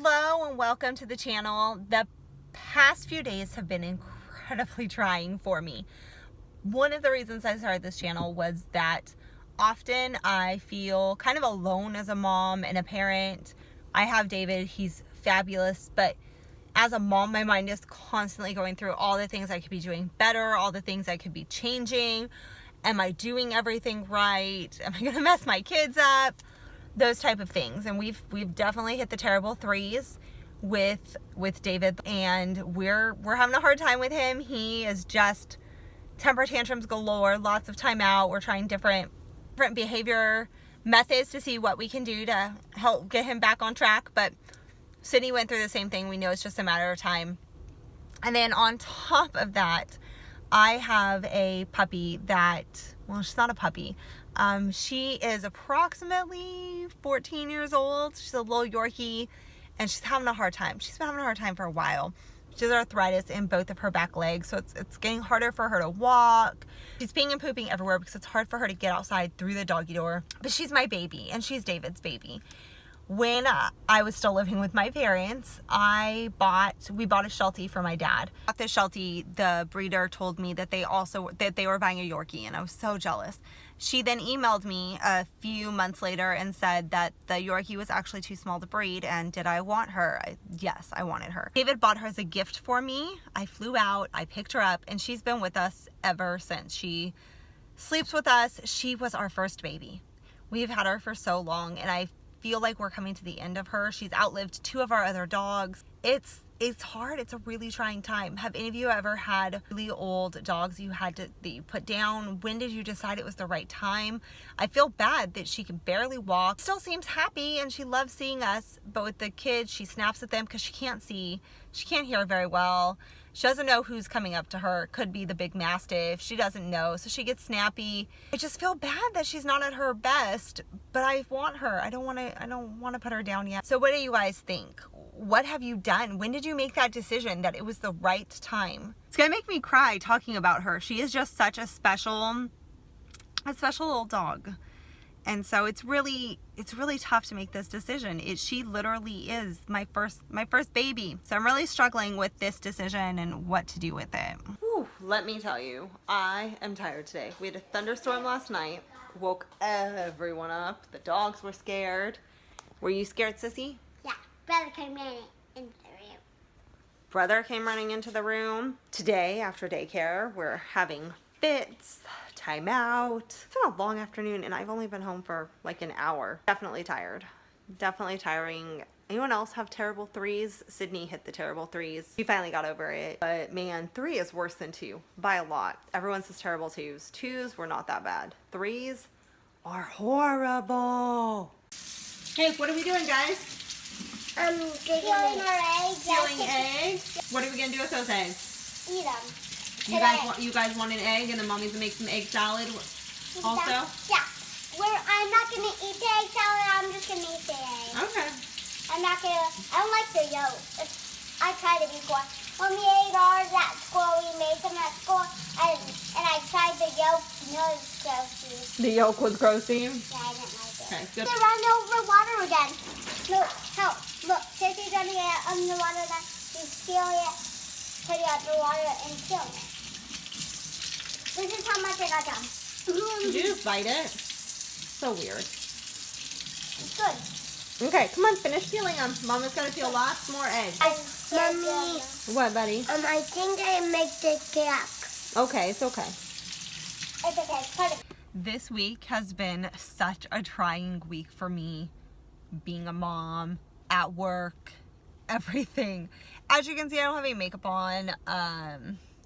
Hello and welcome to the channel. The past few days have been incredibly trying for me. One of the reasons I started this channel was that often I feel kind of alone as a mom and a parent. I have David, he's fabulous, but as a mom, my mind is constantly going through all the things I could be doing better, all the things I could be changing. Am I doing everything right? Am I gonna mess my kids up? Those type of things. And we've definitely hit the terrible threes with David, and we're having a hard time with him. He is just temper tantrums galore, lots of time out. We're trying different behavior methods to see what we can do to help get him back on track. But Sydney went through the same thing. We know it's just a matter of time. And then on top of that, I have a puppy that, well, she's not a puppy. She is approximately 14 years old. She's a little Yorkie, and she's having a hard time. She's been having a hard time for a while. She has arthritis in both of her back legs, so it's getting harder for her to walk. She's peeing and pooping everywhere because it's hard for her to get outside through the doggy door. But she's my baby, and she's David's baby. When I was still living with my parents, we bought a Sheltie for my dad. At the Sheltie, the breeder told me that they were buying a Yorkie, and I was so jealous. She then emailed me a few months later and said that the Yorkie was actually too small to breed, and did I want her? Yes, I wanted her. David bought her as a gift for me. I flew out, I picked her up, and she's been with us ever since. She sleeps with us. She was our first baby. We've had her for so long, and I feel like we're coming to the end of her. She's outlived 2 of our other dogs. It's hard. It's a really trying time. Have any of you ever had really old dogs that you put down? When did you decide it was the right time? I feel bad that she can barely walk. Still seems happy, and she loves seeing us, but with the kids, she snaps at them because she can't see. She can't hear very well. She doesn't know who's coming up to her. Could be the big mastiff. She doesn't know, so she gets snappy. I just feel bad that she's not at her best, but I want her. I don't want to put her down yet. So what do you guys think? What have you done? When did you make that decision that it was the right time? It's gonna make me cry talking about her. She is just such a special little dog. And so it's really tough to make this decision. She literally is my first baby. So I'm really struggling with this decision and what to do with it. Whew, let me tell you, I am tired today. We had a thunderstorm last night. Woke everyone up. The dogs were scared. Were you scared, Sissy? Yeah, brother came running into the room. Brother came running into the room. Today, after daycare, we're having fits, time out. It's been a long afternoon, and I've only been home for like an hour. Definitely tired. Definitely tiring. Anyone else have terrible threes? Sydney hit the terrible threes. She finally got over it. But man, 3 is worse than 2 by a lot. Everyone says terrible 2s. 2s were not that bad. 3s are horrible. Hey, what are we doing, guys? Stealing our eggs. Stealing eggs? What are we gonna do with those eggs? Eat them. You guys want an egg, and then mommy's gonna make some egg salad also? Yeah. I'm not gonna eat the egg salad. I'm just gonna eat the egg. Okay. I don't like the yolk. I tried it before. When we ate ours at school, we made them at school, and I tried the yolk. No, it's grossy. The yolk was grossy? Yeah, I didn't like it. Okay, good. They're running over water again. Look, help. Look, Sissy's running under the water again. You steal it, put it under water, and kill it. This is how much I got done. Did you just bite it? So weird. It's good. Okay, come on, finish peeling them. Mama's gonna peel lots more eggs. Mommy. What, buddy? I think I make the cake. Okay, it's okay. It's okay. Put it. This week has been such a trying week for me, being a mom, at work, everything. As you can see, I don't have any makeup on.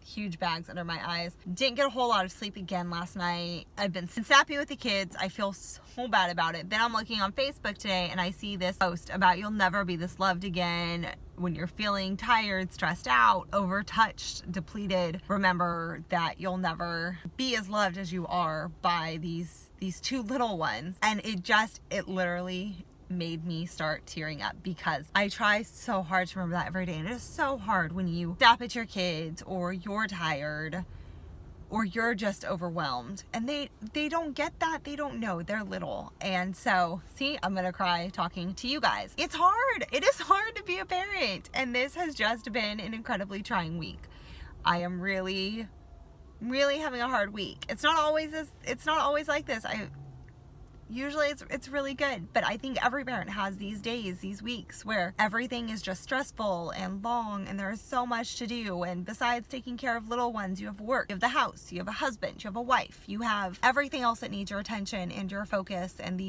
Huge bags under my eyes. Didn't get a whole lot of sleep again last night. I've been snappy with the kids. I feel so bad about it. Then I'm looking on Facebook today, and I see this post about you'll never be this loved again. When you're feeling tired, stressed out, overtouched, depleted, remember that you'll never be as loved as you are by these 2 little ones. And it literally made me start tearing up, because I try so hard to remember that every day, and it is so hard when you stop at your kids or you're tired or you're just overwhelmed. And they don't get that. They don't know. They're little. And so, see, I'm gonna cry talking to you guys. It's hard. It is hard to be a parent. And this has just been an incredibly trying week. I am really having a hard week. It's not always like this. Usually it's really good, but I think every parent has these days, these weeks where everything is just stressful and long and there's so much to do. And besides taking care of little ones, you have work, you have the house, you have a husband, you have a wife, you have everything else that needs your attention and your focus. And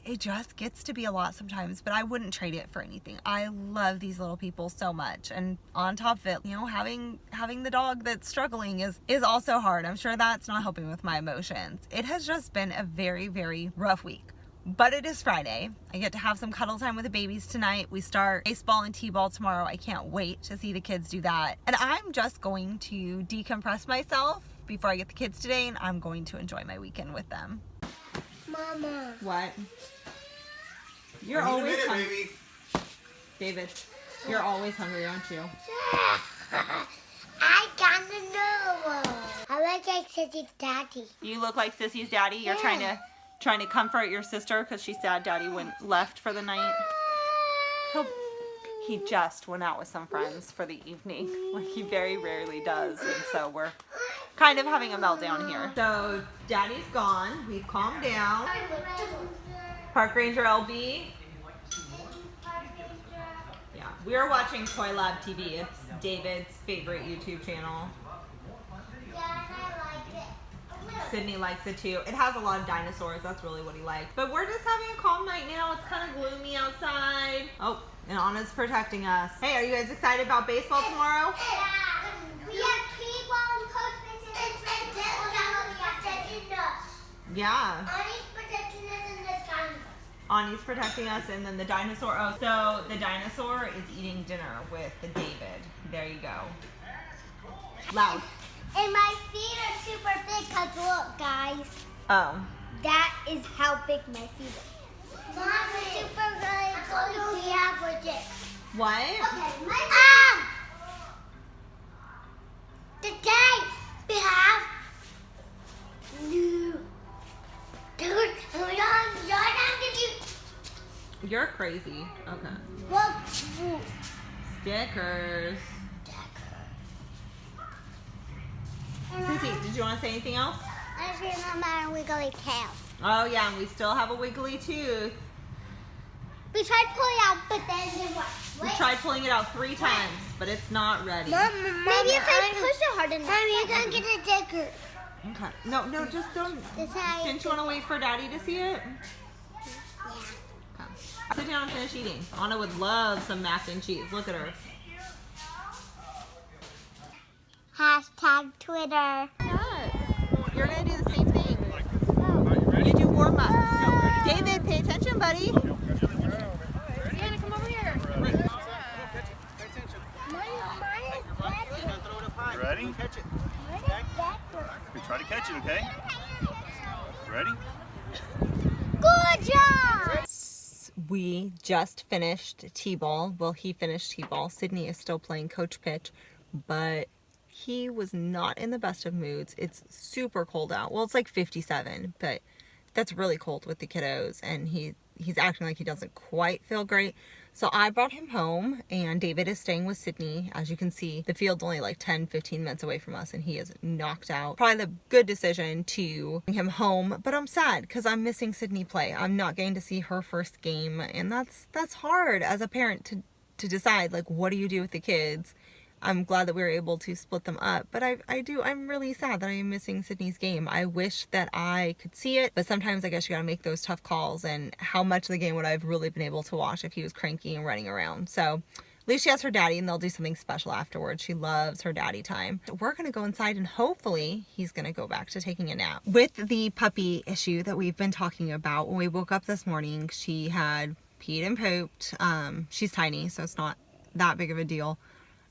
it just gets to be a lot sometimes, but I wouldn't trade it for anything. I love these little people so much. And on top of it, you know, having the dog that's struggling is also hard. I'm sure that's not helping with my emotions. It has just been a very, very rough week. But it is Friday. I get to have some cuddle time with the babies tonight. We start baseball and t-ball tomorrow. I can't wait to see the kids do that. And I'm just going to decompress myself before I get the kids today, and I'm going to enjoy my weekend with them. Mama. What? You're always hungry. David, you're always hungry, aren't you? I gotta know. I look like Sissy's daddy. You look like Sissy's daddy? You're trying to comfort your sister because she's sad daddy left for the night. He just went out with some friends for the evening. Like he very rarely does. And so we're kind of having a meltdown here. So daddy's gone. We've calmed down. Park Ranger LB. Yeah, we are watching Toy Lab TV. It's David's favorite YouTube channel. Yeah, I like it. Sydney likes it too. It has a lot of dinosaurs. That's really what he likes. But we're just having a calm night now. It's kind of gloomy outside. Oh, and Anna's protecting us. Hey, are you guys excited about baseball tomorrow? We have t-ball and coach missions and Yeah. Ani's protecting us in this time. Ani's protecting us, and then the dinosaur. Oh, so the dinosaur is eating dinner with the David. There you go. Loud. And my feet are super big because look, guys. Oh. That is how big my feet are. Mom, super good. So the average. What? Okay, today we have new. You're crazy. Okay. Look. Stickers. Sissy, did you want to say anything else? I just remember my wiggly tail. Oh yeah, and we still have a wiggly tooth. We tried pulling out, but then it what? We tried pulling it out 3 times, but it's not ready. Maybe if I push it hard enough. Mom, you're gonna get a digger. Okay. No, just don't. Didn't you want to wait for Daddy to see it? Yeah. Okay. Sit down and finish eating. Anna would love some mac and cheese. Look at her. Hashtag Twitter. Yes. You're gonna do the same thing. You do warm up. David, pay attention, buddy. Sienna, come over here. You ready? Catch it. We try to catch it, okay? Ready? Good job! We just finished T-ball. Well, he finished T-ball. Sydney is still playing coach pitch, but he was not in the best of moods. It's super cold out. Well, it's like 57, but that's really cold with the kiddos, and he's acting like he doesn't quite feel great. So I brought him home, and David is staying with Sydney. As you can see, the field's only like 10-15 minutes away from us, and he is knocked out. Probably the good decision to bring him home, but I'm sad because I'm missing Sydney play. I'm not getting to see her first game, and that's hard as a parent to decide, like, what do you do with the kids? I'm glad that we were able to split them up, but I'm really sad that I am missing Sydney's game. I wish that I could see it, but sometimes I guess you gotta make those tough calls, and how much of the game would I have really been able to watch if he was cranky and running around? So at least she has her daddy, and they'll do something special afterwards. She loves her daddy time. We're gonna go inside, and hopefully he's gonna go back to taking a nap. With the puppy issue that we've been talking about, when we woke up this morning, she had peed and pooped. She's tiny, so it's not that big of a deal.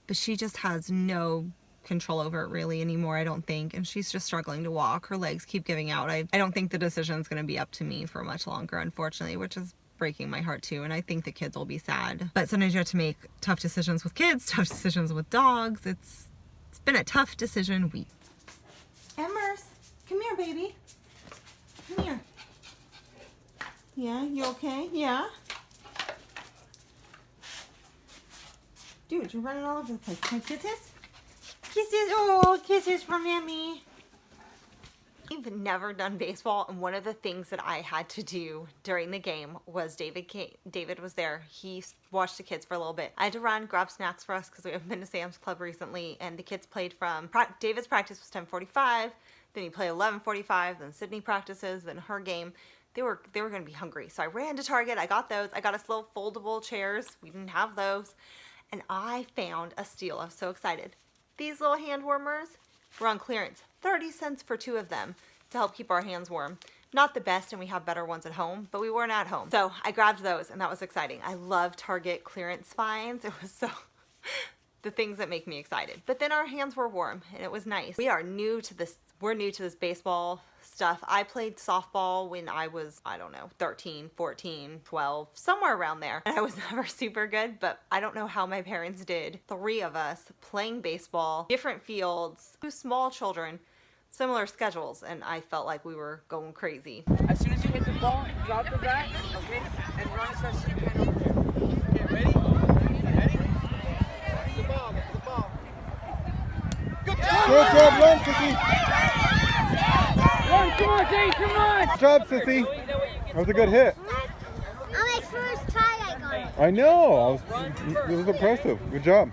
But she just has no control over it really anymore, I don't think. And she's just struggling to walk. Her legs keep giving out. I don't think the decision's going to be up to me for much longer, unfortunately, which is breaking my heart too. And I think the kids will be sad. But sometimes you have to make tough decisions with kids, tough decisions with dogs. It's been a tough decision week. Come here, baby. Come here. Yeah, you okay? Yeah. Dude, you're running all over the place. Can I kisses? Kisses. Oh, kisses from Mommy. I've never done baseball, and one of the things that I had to do during the game was David was there. He watched the kids for a little bit. I had to run, grab snacks for us because we haven't been to Sam's Club recently, and the kids played from David's practice was 10:45, then he played 11:45, then Sydney practices, then her game. They were going to be hungry, so I ran to Target. I got those. I got us little foldable chairs. We didn't have those, and I found a steal. I was so excited. These little hand warmers were on clearance. 30 cents for 2 of them to help keep our hands warm. Not the best, and we have better ones at home, but we weren't at home. So I grabbed those, and that was exciting. I love Target clearance finds. It was so the things that make me excited. But then our hands were warm, and it was nice. We're new to this baseball stuff. I played softball when I was, I don't know, 13, 14, 12, somewhere around there. And I was never super good, but I don't know how my parents did. 3 of us playing baseball, different fields, 2 small children, similar schedules, and I felt like we were going crazy. As soon as you hit the ball, drop the bat, okay, and run as fast as you can over there. Okay, ready? Ready? That's the ball, that's the ball. Good job! Good job, run, Sissy! Run, come on, Jay, come on! Good job, Sissy! That was a good hit. On my first try, I got it. I know. This was impressive. Good job.